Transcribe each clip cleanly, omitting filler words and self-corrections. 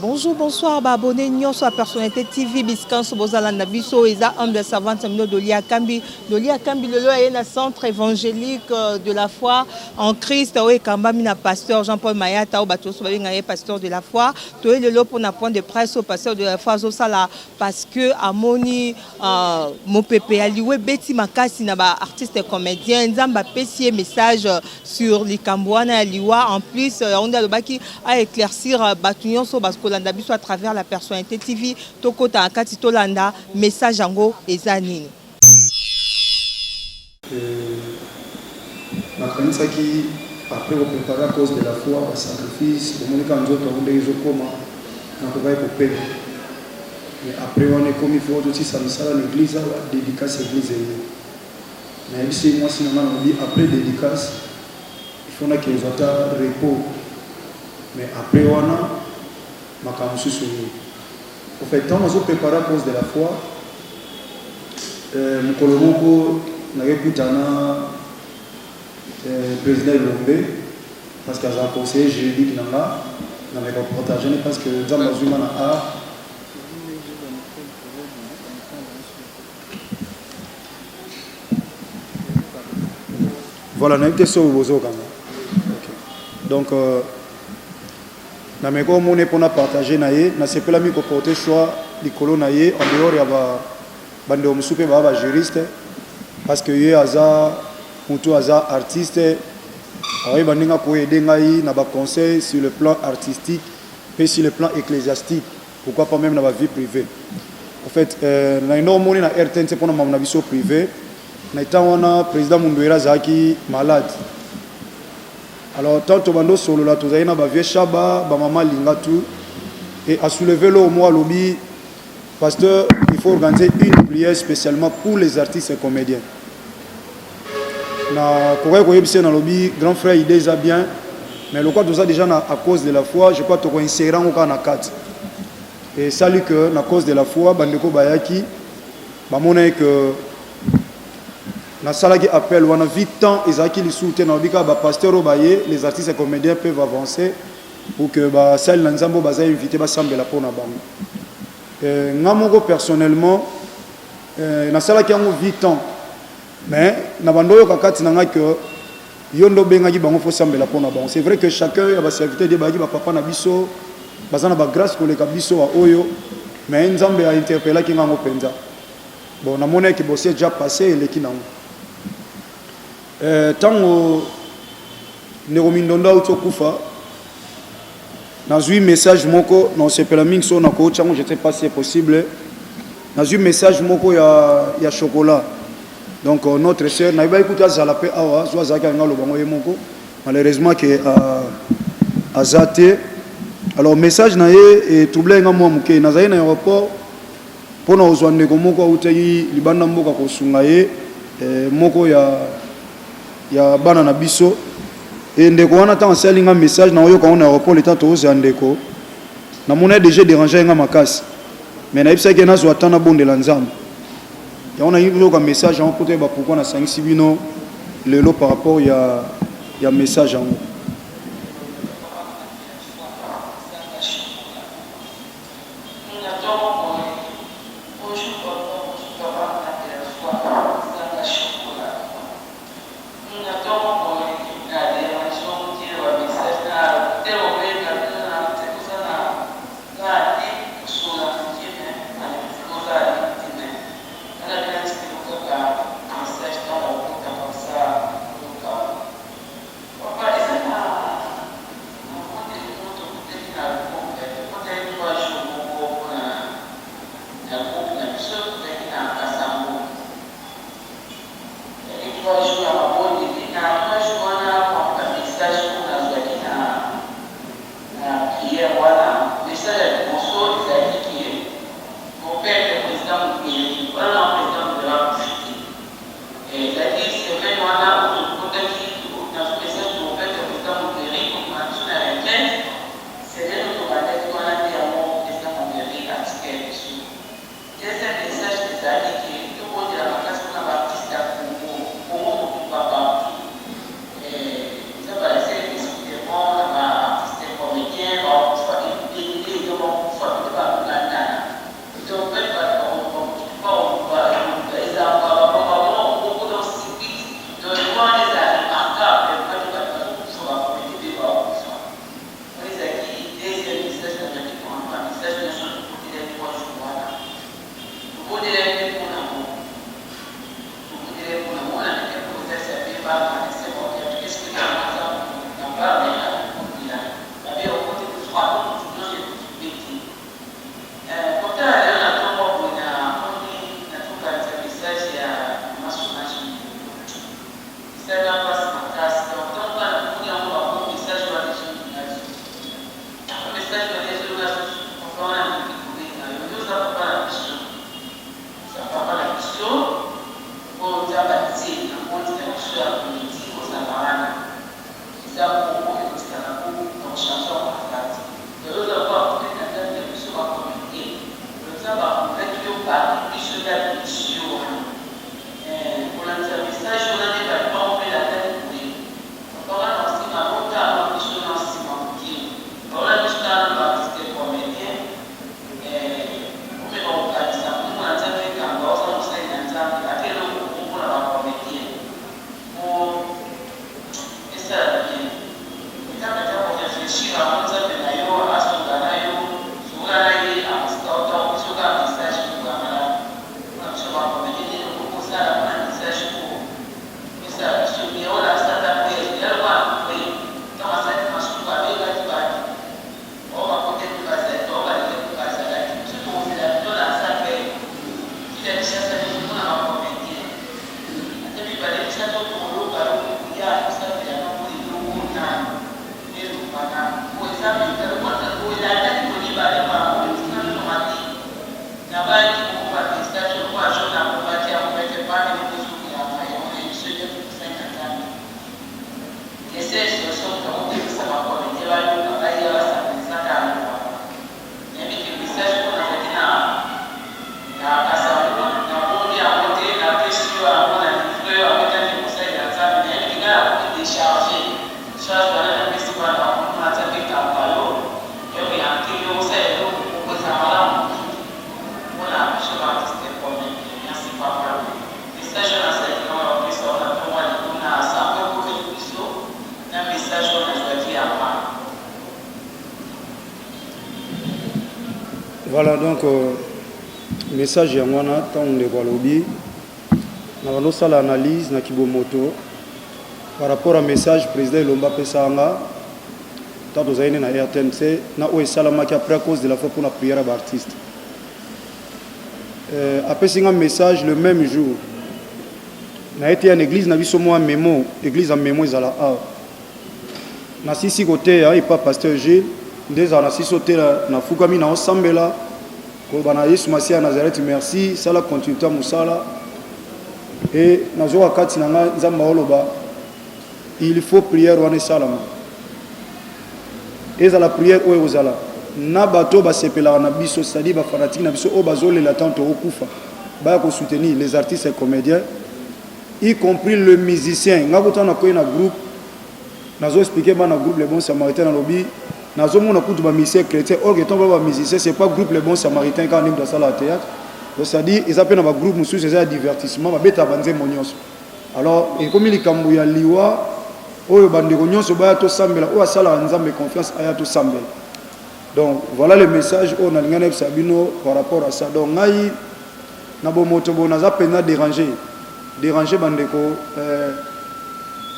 Bonjour, bonsoir, abonnés, nous sommes personnalité TV, Biscan, Sobozalanda Biso, Eza, homme de savante, Dolia Kambi. Dolia Kambi, le est un centre évangélique de la foi en Christ, oui, Kambamina, pasteur Jean-Paul Mayata, au bateau, pasteur de la foi. Tout est le pour un point de presse au pasteur de la foi, parce que, à Moni, mon pépé, Aliwe, Betty Makasi, artiste et comédien, Nzamba, Pessier, message sur les Cambouana, Aliwa. En plus, on a le baki à éclaircir Batunion, parce que l'anda biso à travers la personnalité TV, Tokota Akati Tolanda, message ango et zanini. Ma crainte c'est qui après vous préparer à cause de la foi, le sacrifice, le monde quand nous autres on est comment on peut pas couper. Mais après on est comme il faut aussi ça à l'église, dédicace l'église. Mais ici moi sinon on dit après dédicace, il faut que les autres repos. Mais après on a ma camus sur au fait tant nous préparer à cause de la foi. Mkolomoko nakekutana président Lombe parce qu'il y a un conseiller juridique là dans les reportages parce que dans la zone a voilà n'a été sauvé aux autres donc na meko mone pour na partager naie na sepela mi ko porter choix likolo naie en dehors ya ba bande omusupe ba juriste parce que yé aza mutu aza artiste ayi baninga ko aider ngai na ba conseil sur le plan artistique et sur le plan ecclésiastique, pourquoi pas même dans la vie privée. En fait na inomoni na RTNC pour na mamna biso privé na itawana président Mundwera Zaki malade. Alors tant bando solo la tozaina ba vie shaba ba mama linga tout et a soulevé le mois lobby pasteur, il faut organiser une prière spécialement pour les artistes et comédiens. Na dans lobby grand frère il déjà bien mais le quoi tout déjà à cause de la foi je crois que tu insérer en cas na 4 et salut que à cause de la foi bandeko bayaki ba mona que na sala qui appelle on a vite temps ezaki li soutien na bika ba pasteur obaye les artistes et comédiens peuvent avancer pour que ba salle na nzambo baza invité ba sambela pona bango. Ngamoko personnellement na sala qui a 8 ans mais na bandoyo kakati nanga que yondo benga ki bango fo sambela pona bango. C'est vrai que chacun a ba serviteur de bagi ba papa na biso bazana ba grâce ko le kabiso wa oyo mais nzambe a interpellé ki ngango penza bon na mona ki bossé déjà passé et leki nango tango neromindondo autokufa dans un message moko non c'est pas la mingi so na ko chango je sais pas si c'est possible dans un message moko ya chocolat donc notre sœur na ba écouter za la paix awa zo za ka ngalo bango yemoko malheureusement que azate alors message na ye et troublé nga mo muke na za na aéroport pona ozwande ko moko utayi libanda mboka ko sunga ye moko ya bana na biso et ndeko wana tant salinga message na oyo quand on aéroport l'état to zandeko na mona déjà dérangé nga makasi mais na ibisa ke na zo atana bonde la nzambe ya on a eu un message en côté ba pourquoi na 5 sibino le lot par rapport ya message en Voilà, donc, message à moi, tant on est lobby. Nous avons fait l'analyse na Kibomoto par rapport au message président Lomba Pesanga. Tant que vous avez na RTNC, na où est Salama qui après à cause de la foi pour la prière à l'artiste. Après c'est un message le même jour. Na été en église na biso moi mémo, église en mémo ils ala a. Na sisi côté et pas pasteur Gilles. Des ans, si sauté na fukami na ensemble là, ko bana Yesu Masia Nazareth merci, ça la continue à musala et na zo wakati na nzamba oloba, il faut prier wana salama. Et la prière oyo ozala na bato ba sepela na biso sadi ba fanatique na biso o bazole la tante okufa ba ko soutenir les artistes et comédiens y compris le musicien ngakota na ko na groupe na zo expliquer ba na groupe les bons samaritains na lobby. Nous avons un musicien chrétien, or que les musiciens, ce n'est pas le groupe Les Bons Samaritains quand on est dans la salle de théâtre. C'est-à-dire, ils appellent un groupe, c'est un divertissement, alors, comme il y a liwa, donc, voilà le message par rapport à ça. Donc, nous avons dérangé. Dérangé,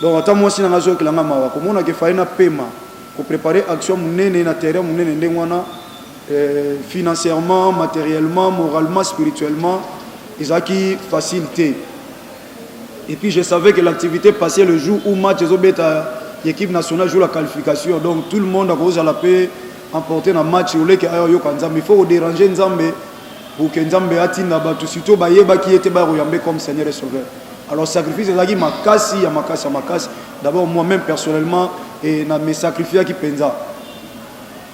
donc, attends, moi, si nous avons fait un paiement. Pour préparer l'action na terrain financièrement, matériellement, moralement, spirituellement, ils ont qui facilité. Et puis je savais que l'activité passait le jour où match l'équipe nationale joue la qualification. Donc tout le monde a causé la paix, emporter un match où il faut déranger Nzambe pour que Nzambe atinda batu surtout bayeba qui était comme Seigneur et Sauveur. Alors sacrifice c'est makasi. D'abord moi-même personnellement et na me sacrifier qui penza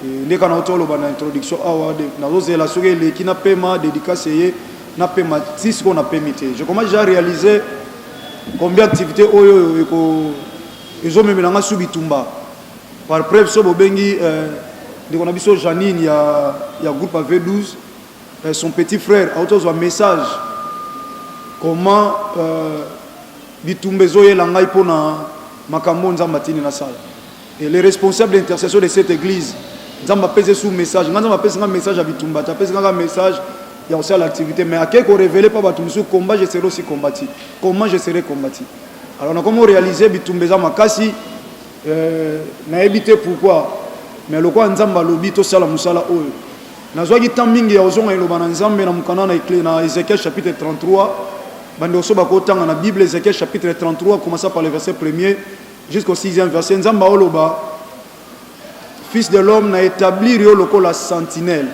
et les canaux lo bana introduction awa de na zo la soge le qui na paiement dédicace na paiement si ce qu'on a permité je commence déjà à réaliser combien d'activités oyo ils ont même na subitumba par preuve so bobengi de qu'on a biso Janine il y a groupe V12 son petit frère a auto un message comment bitumbe zo yelanga ipona makambo nzamba tini na sala. Et les responsables d'intercession de cette église, nzamba pèse sous message, nzamba pèse un message à Bitumba, pèse un message, il y a aussi l'activité, mais à quel qu'on révélait pas Batumsu combat, je serai aussi combattu. Comment je serai combattu? Alors on a comment réaliser Bitumba za makasi, na évité pourquoi, mais le quoi nzamba lobi to sala musala oyo. Na zoa gitam mingi ya ozonga elobana nzambe na mukana na éclair na Ézéchiel chapitre 33. Bande oso bakotanga na Bible Ézéchiel chapitre 33 commençant par le verset 1er jusqu'au 6e verset nzamba oloba fils de l'homme n'a établi rio loko la sentinelle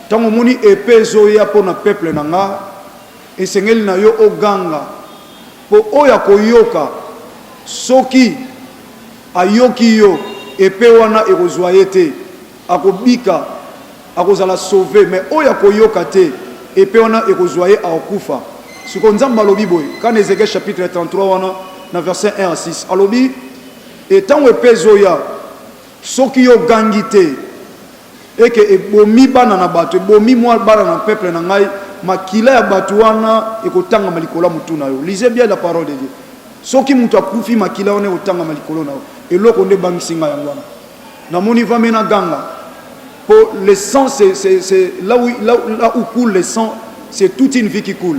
tango moni épée zoya pona peuple nanga esengeli na yo oganga po oya koyoka soki ayoki yo épée wana ekozwa te akobika akozala sauver mais oya koyoka te épée wana ekozwa akufa. Ce qu'on dit dans quand Ézéchiel chapitre 33 wana na verset 1 à 6 alobi etant épée zoya soki yo gangite et que ebomi bana na bato ebomi mwa bana na peuple na ngai makila ya bato wana ekotanga malikola mutuna yo. Lisez bien la parole de Dieu. Soki mutu akufi makila wana ekotanga malikolo na yo eloko nde bangisinga yango wana na moni va mena ganga pour le sang c'est là où coule le sang c'est toute une vie qui coule.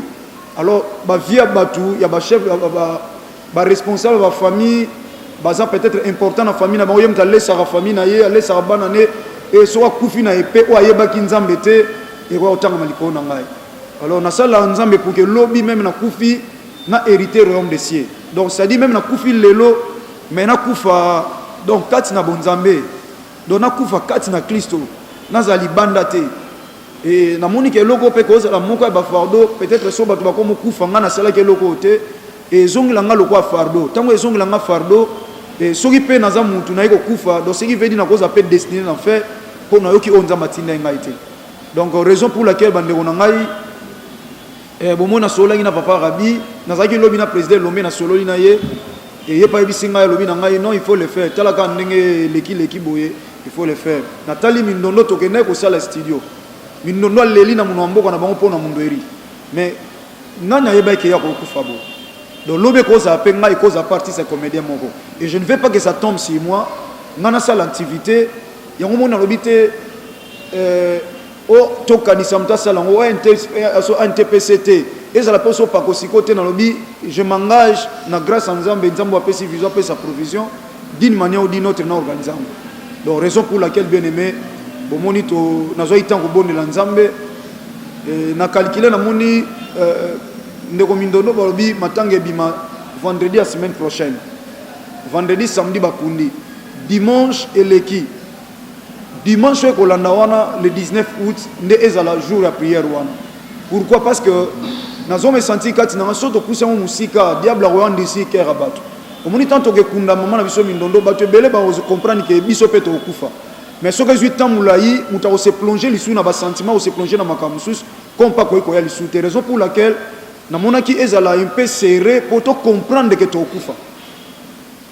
Alors ba via batu ya ba chef ba responsable ba famille baza peut-être important na famille na ba yem ta laisser la famille na ye laisser banane et so akufi na épée o ayeba ki nzambe te e ko otanga maliko na ngai. Alors na sala nzambe pour que lobby même na kufi na hérité royaume des cieux. Donc ça dit même na kufi lelo mais na kufa donc kati na bonzambe donc na kufa kati na Kristo nazali bandate. Et na moni ke loko pe ko la moko ba fardo peut-être so bato ba ko mokufa nga na sala ke loko te et zongi langa loko fardo tango zongi langa fardo et soki pe na za mutu na iko kufa donc ce qui veut dire na cause appel destiné en fait pour na yoki onza matinda ngai te. Donc raison pour laquelle bande ko na ngai bomo na solo ngi na papa rabi na zaki lobi na président lomé na solo na ye et ye pa bisinga lobi na ngai non il faut le faire tala ka ndenge leki boye il faut le faire. Nathalie Mindondo tokene ko sala studio Mindondo leli na munombo na bango pona mundoeri mais nanya yeba ke ya ko kufabo donc lobe ko za penga et cause à partie c'est comédien moko et je ne veux pas que ça tombe sur moi nana ça l'activité yango mona lobité o tokanisa mta salango o NTPCT ezala pe so pakosiko te na lobi je m'engage na grâce à Nzambe Nzambe apesi vision apesi sa provision d'une manière ou d'une autre na organisation. Donc raison pour laquelle bien aimé bomoni to nazo itango bonela Nzambe na calculer na moni ndeko mindono balobi matanga bima vendredi la semaine prochaine. Vendredi samedi bakundi. Dimanche eleki. Dimanche kolanda wana le 19 août nde ezala jour ya prière wana. Pourquoi? Parce que nazo me senti kati na soto kusa mu musika diable royande ici ke rabato. Omoni tanto ke kunda mama na biso mindondo bato belé ba comprendre que biso peto okufa. Mais ce que 8 ans moulayi muta se plonger lisu na ba sentiment, se plonger na makamusus comme pas ko ya lisu. C'est raison pour laquelle na monaki ezala un peu serré pour te comprendre que to okufa.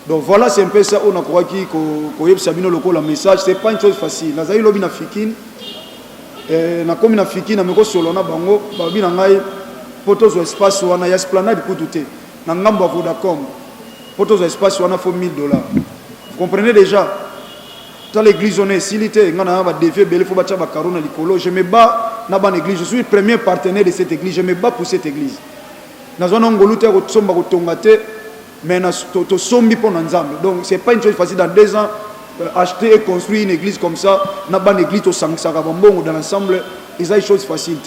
Donc voilà, c'est un peu ça on a croit qui ko yebisa bino loko la message, c'est pas une chose facile. Na zayi lobi na fikine na komi na fikine na meko solo na bango ba bi na ngai photos au espace wana ya esplanade pour douter. Na ngambo Vodacom. Photos au espace wana faut $1000. Vous comprenez déjà? Dans l'église on est silité, ngana ba défier belé faut ba tcha ba karona likolo. Je me bats na ban église, je suis le premier partenaire de cette église, je me bats pour cette église. Na zona ngolute ko tsomba ko tongate. Mais to sombi pour Nzambe. Donc c'est pas une chose facile dans 2 ans acheter et construire une église comme ça, na ban église to sangsaka bongo dans l'ensemble, c'est une chose facile.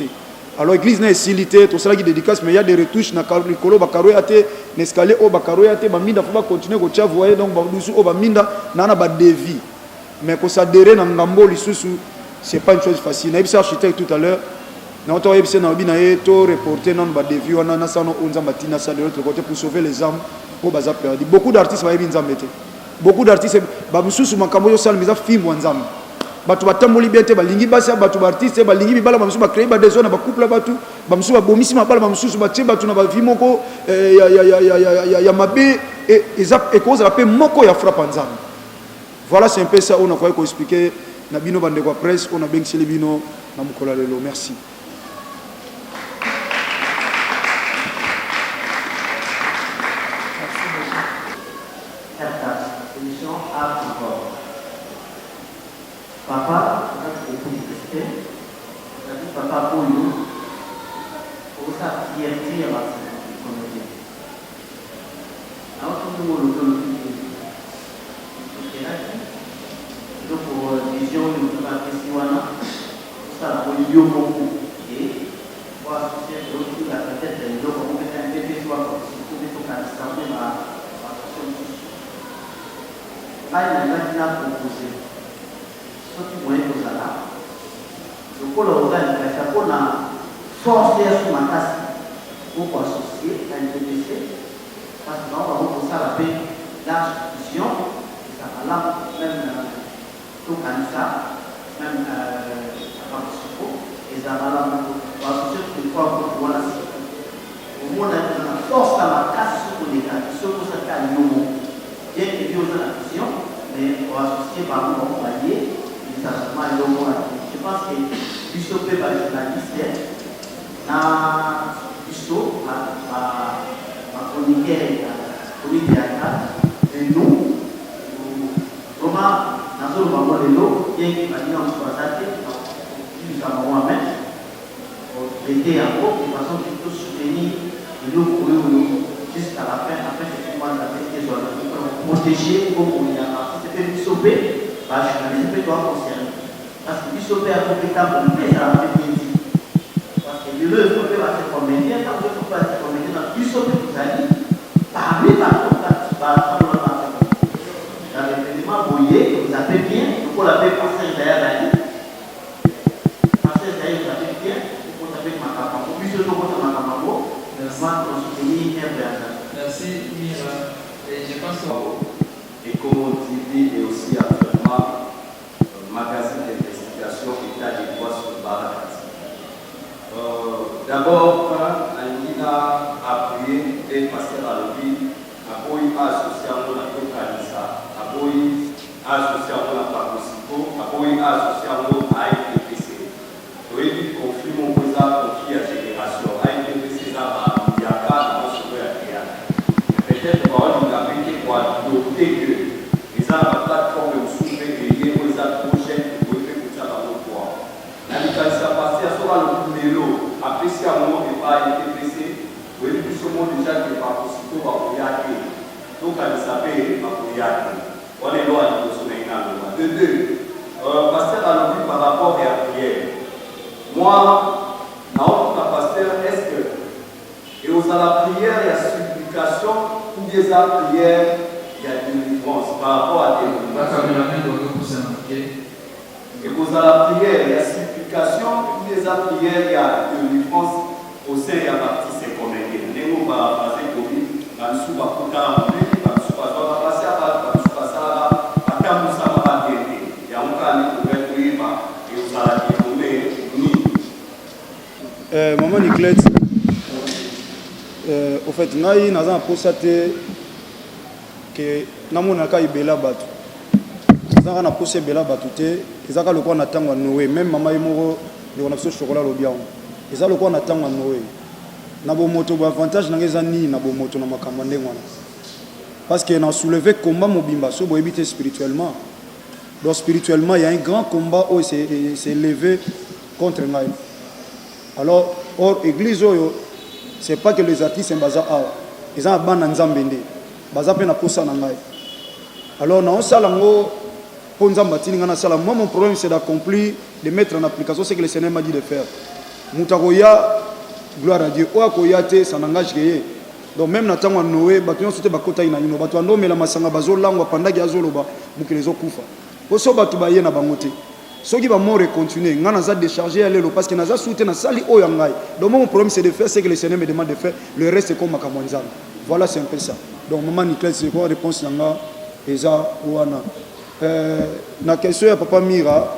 Alors l'église n'est silité, tout cela qui dédicace mais il y a des retouches na kolo bakaro yate, l'escalier au bakaro yate, ba minda faut pas continuer ko tia voyer donc ba dusu o ba minda na ba devis. Mais ko s'adhérer na ngambo lisusu, c'est pas une chose facile. Na ibisa architecte tout à l'heure. Na to ibisa na bi na e to reporter na ba devis wana na sano onza matina ça de l'autre côté pour sauver les âmes. Beaucoup d'artistes vont Nzambe. Beaucoup d'artistes bamususu makambo yo sala miza film Nzambe. Batu batamboli biete balingi basa batu artistes balingi bibala bamususu ba créer ba des zones ba couple batu bamususu ba bomisi mabala bamususu ba tie batu na ba vimoko ya mabe et cause la paix moko ya frappe Nzambe. Voilà, c'est un peu ça on a quoi expliquer na bino bande kwa presse on a bien chez bino na mukola lelo. Merci. Papa, papa pour nous, pour sa fierté à la communauté. Alors, tout le monde donc pour vision de la question, ça pour lui beaucoup et pour associer aussi la tête de l'eau pour mettre un bébé soit pour tout cas ça met la là il a proposé soki moyen kozala lokola ozali kasi mpona force ya so makasi okoassocie na NTPC parce que bango bakosala mpe large vision ezala malamu même tokanisa même participant ezala malamu oassocie toutefois wana sika omona ezala force ya makasi sokoleka soki osalaka liongo bien ebi oza na vision mais oassocie bango bakobaye. Je pense que Bisso peut être journaliste, na Bisso, ma chroniqueur, et nous, comment, dans ce moment de l'eau, bien qu'il va dire en soixante, nous avons moi-même, aider à vous, de façon plutôt soutenir l'eau pour nous, jusqu'à la fin, après que tout le monde a fait des zones, pour protéger, comme on y a, c'est Bisso peut. Je ne peux pas concerner. Parce que Bisso a compétent pour le à la féminité. Parce que le peut pas se comédien, quand il ne faut pas se comédien, dans Bisso vous allez parler par contre, dans l'événement Boyer, vous avez bien, il faut l'appeler passer derrière la ligne. Passer derrière, vous avez bien, il faut l'appeler Makamabo. Bisso de Makamabo, le soin pour soutenir Merci, Mira. Et je pense que Ecomo TV et aussi à magazine d'investigation état des droits sur Barakat. D'abord, prière, il y a une délivrance par rapport à tes délivrance. Et pour la prière, il y a supplication, puis les prières, il y a une délivrance au sein de la partie secondaire. Nous va passer pour lui, dans le sous-bas, pour dans le sous-bas, on va passer à la sous-bas, ça va, à temps où ça va t'aider. Il y a un cas qui peut être et vous allez trouver nous. Maman Nicolette, au fait, naï naza posate que namona ka ibela batu. Zaka na posé bela batu te, ezaka lokwa na tangwa Noé, même maman imoro de na so chocolat lobian. Ezaka lokwa na tangwa Noé. Na bo moto ba avantage na ngeza ni na bo moto na makamande ngwana. Parce que na soulevé combat mobimba so bo éviter spirituellement. Donc spirituellement, il y a un grand combat où c'est levé contre Naï. Alors, or église oyo, c'est pas que les artistes sont bazar awa. Ils ont un ban nzambende. Bazar pe na posa na Naï. Alors na on salango pour nzambatini ngana sala. Moi mon problème c'est d'accomplir, de mettre en application ce que le Seigneur m'a dit de faire. Mutakoya gloire à Dieu. Oakoyate ça n'engage que. Donc même na tango Noé, batu sote bakota ina ino, batu ando mela masanga bazo langwa pandaki azoloba mukelezo kufa. Poso batu baye na bangote. Soki ba mort continuer, ngana za décharger alelo parce que naza soute na sali oyo ngai. Donc mon problème c'est de faire ce que le Seigneur me demande de faire, le reste c'est comme makamwanzana. Voilà, c'est un peu ça. Donc maman Nicolette c'est quoi réponse nanga eza wana. Na question ya papa Mira,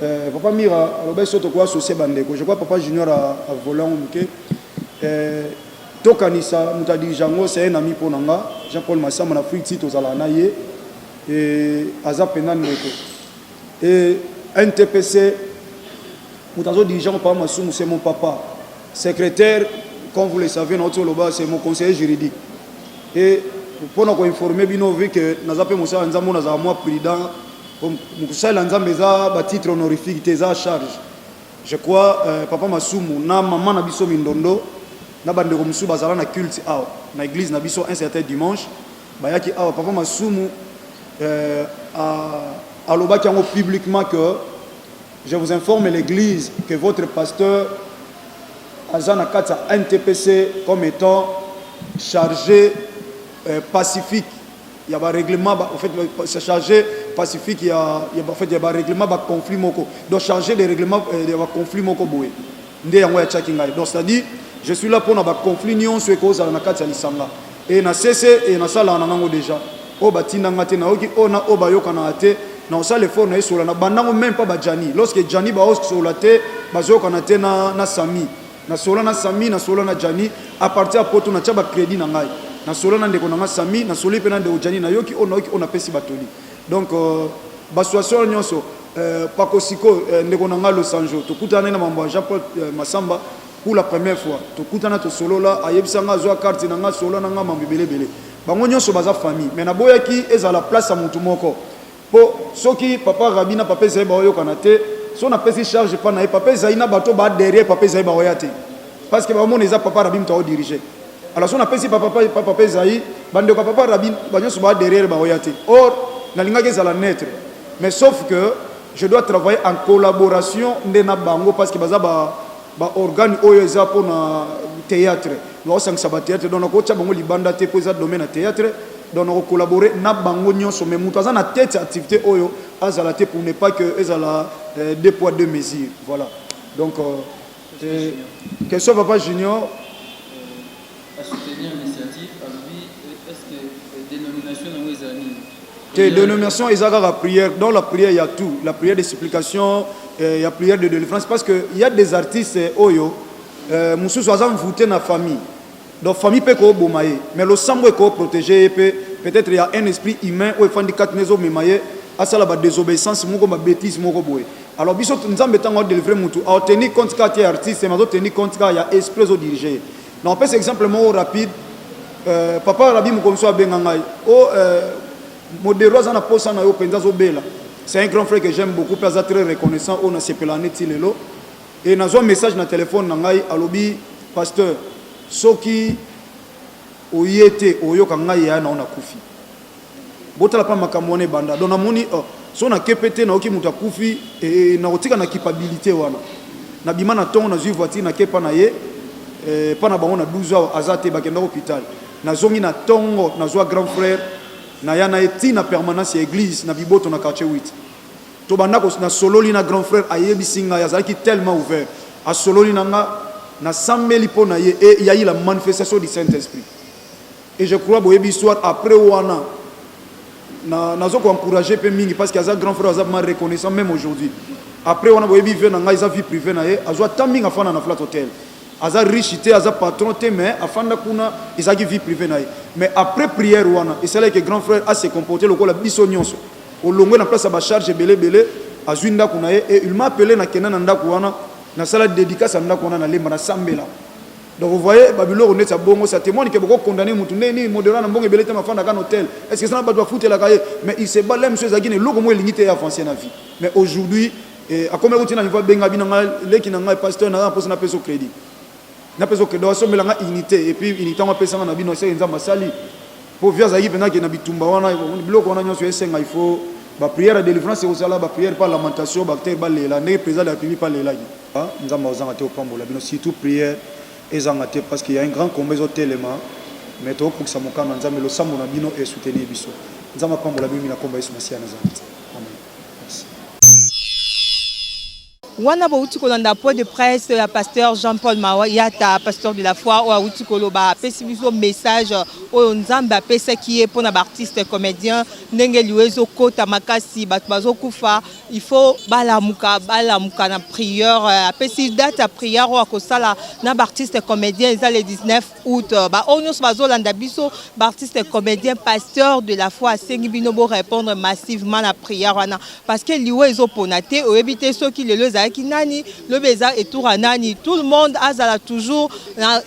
aloba soto ko associé bandeko. Je crois papa Junior a volant muke. Tokanisa mutadi jango c'est un ami pour nanga, Jean-Paul Massamba na free titre aux alana ye et azapena ndeko. Et NTPC mutazo dirigeant par Massoum c'est mon papa. Secrétaire, comme vous le savez, notre loba c'est mon conseiller juridique. Et pour nous informer bino vu que nazape musa nzambo naza moi président pour musala nzambe za ba titre honorifique teza charge. Je crois papa Massoum na maman na biso mindondo na bandeko musu bazala na culte awa na église na biso un certain dimanche bayaki awa papa Massoum à l'obaki publiquement que je vous informe l'église que votre pasteur Azana Kata NTPC comme étant chargé pacifique. Il y a un règlement, en fait, c'est chargé pacifique, il y a un règlement de conflit moko. Donc chargé des règlements de conflit moko boé. Donc c'est-à-dire, je suis là pour un conflit nion sur cause à la Kata Lisanga. Et na cessé et na sala nanango déjà. O batinda ngate na oki ona obayoka na ate. Na ça le fort na sur la bandango même pas Jani. Lorsque Jani ba os sur la te bazoka na te na Sami. Na sola na Sami na sola na Jani à partir à poto na tchaba crédit na ngai. Na sola na ndeko na Sami na soli pe na de Jani na yoki ona pesi batoli. Donc baswasio nyonso pakosiko ndeko na ngalo sanjo to kutana na mambo Jean-Paul Massamba pour la première fois. To kutana to solo la ayebisanga zo carte na nga solo na nga mambo belebele. Bango nyonso baza famille. Mais na boyaki eza la place à mutu moko. Po soki papa Rabina papa Zaïba oyo kanate son a pesi charge pas na papa Zaïna bato ba derrière papa Zaïba oyate parce que vraiment les papa Rabin to diriger alors son a pesi papa Zaï bande papa Rabin banyo so ba derrière ba oyate or na linga ke za la naître mais sauf que je dois travailler en collaboration ndena bango parce que baza ba organe oyo eza pour na théâtre no sang sabat théâtre donc ko tcha bango libanda te pour ça domaine na théâtre. Donc on collaborer na bango nyonso mais mutaza na tête activité oyo azala te pour ne pas que ezala deux poids deux mesures voilà donc question papa Junior à soutenir l'initiative est-ce que dénomination na wezani que dénomination ezaka la prière dans la prière il y a tout la prière de supplication il y a prière de délivrance parce que il y a des artistes oyo mususu azam voûté na famille. Donc famille peut ko bomaye mais le sang peut ko protéger peut-être il y a un esprit humain ou fandi kat nezo memaye asala ba désobéissance moko ba bêtise moko boye alors biso nzambe tango délivrer mutu a tenir compte ka ti artiste mais tenir compte ka ya esprit zo diriger non peut exemplement rapide papa Rabi mukomso abenga ngai o modero za na posa na yo penza zo bela c'est un grand frère que j'aime beaucoup parce très reconnaissant on a sepelane ti lelo et na zo message na téléphone na ngai alobi pasteur soki oyete oyoka ngai ya na ona kufi botala pa makamone banda donc namoni so na kepete na oki muta kufi et na otika na capabilité wana na bima na tongo na zui voiture na kepa na ye pa na bango na 12 heures azate bakenda hôpital nazongi na tongo nazwa grand frère na ya na eti na permanence ya église na biboto na quartier 8 to banda ko na sololi na grand frère ayebisi ngai azalaki tellement ouvert a sololi na nga na sambeli po na ye et il y a eu la manifestation du Saint-Esprit et je crois boyebi soir après wana nazo ko encourager pe mingi parce que aza grand frère aza mal reconnaissant même aujourd'hui après wana boyebi ve na ngai za vie privée na ye azwa taming afana na flat hotel aza riche te aza patron te mais afanda kuna ezaki vie privée na ye mais après prière wana et c'est là que grand frère a se comporté lokola biso nyonso olongwe na place ba charge belé azwi ndako na ye et il m'a appelé na kena na ndako wana na sala dédicace na ndako wana na lemba na sambela. Donc vous voyez, Babylone on est à bon, ça témoigne que beaucoup condamné Moutouni, modérant en bon et belé ma femme dans un hôtel. Est-ce que ça n'a pas doit foutre la cahier? Mais il se bat là, monsieur Zagine, l'eau moins limité à avancer la vie. Mais aujourd'hui, à combien de temps il va bien les qui n'ont pas pasteur n'a pas na peso crédit. Na peso crédit, so melanga unité et puis unité on pesa na bino c'est nzamba sali. Pour via Zagine pendant que na bitumba wana, bloc on a nyoso esenga il faut ba prière de délivrance et aux ala ba prière par lamentation, ba terre ba lela, ne président de la République par lela. Ah, nzamba ozanga te opambola bino surtout prière. Parce qu'il y a un grand combat au téléma, mais pour que ça me calme, nous le savons, nous et soutenir biso. Nous avons pas la Bible, combat sur Messia. Wana bauti kolanda point de presse à pasteur Jean-Paul Mawayata, pasteur de la foi ou auti koloba pesi biso message o nzamba pesa qui est pour na artiste comédien ndenge liwezo kota makasi bato bazokufa il faut balamuka na prière pesi date à prière o akosala na artiste comédien ça le 19 août ba onyos bazolanda biso artiste comédien pasteur de la foi sengi bino bo répondre massivement na prière wana parce que liwezo ponate o ebité ceux qui le Kinani, le Béza et Touranani, tout le monde a toujours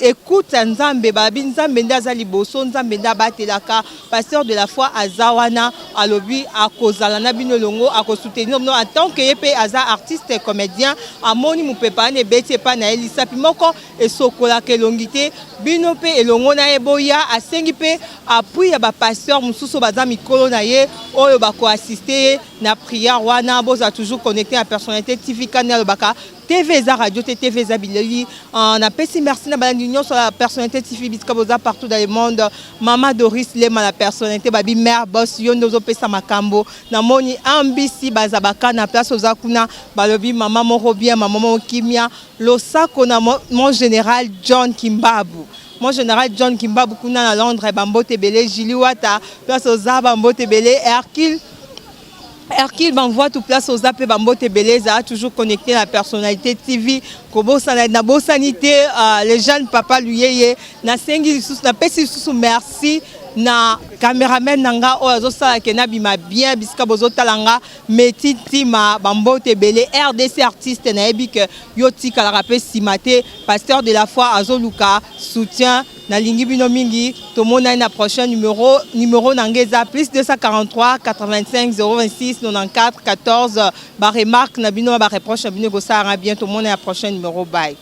écoute Nzambe, Babinzambe Ndazali Bosso, Nzambe Ndabatelaka, pasteur de la foi à Zawana, à Lobi, à Kozalana Binolongo, à soutenir en tant que EP Aza artiste et comédien, à Moni Moupepane, Beti Panaeli, Sapimoko et Sokola Kelongite, Binope et Longona Eboya, à Sengipe, appui à pasteur Moussouso Bazami Kolonaye, Oyo Bako assisté, na prière, Wana, Boza toujours connecté à personnalité TV Canal Baka, TV za radio, TV za bileli. On a pesi merci na balandinion sur la personnalité TV Biskaboza partout dans le monde. Maman Doris Lema la personnalité babi mère boss yondo pesa makambo. Na moni ambisi bazabaka na place ozakuna balobi maman moro bien maman kimia losako na mon général John Kimbabu. Mon général John Kimbabu kuna na Londres Bambote Belé Jiliwata place oza Bambote Belé Hercule m'envoie tout place aux appels Bambote Beleza a toujours connecté la personnalité TV Kobo na bo sanité les jeunes papa luyeye na sengi na pesi sous merci na caméraman nanga o azosala ke na bima bien biska bozotalanga metitima Bambote Belé RDC artiste na ebik yoti kala rapé simate pasteur de la foi azoluka soutien na lingi bino mingi to mona na prochain numéro nangeza plus 243 85 026 94 14 ba remarque na bino ba reproche na bino go sara bien to mona na prochain numéro bye.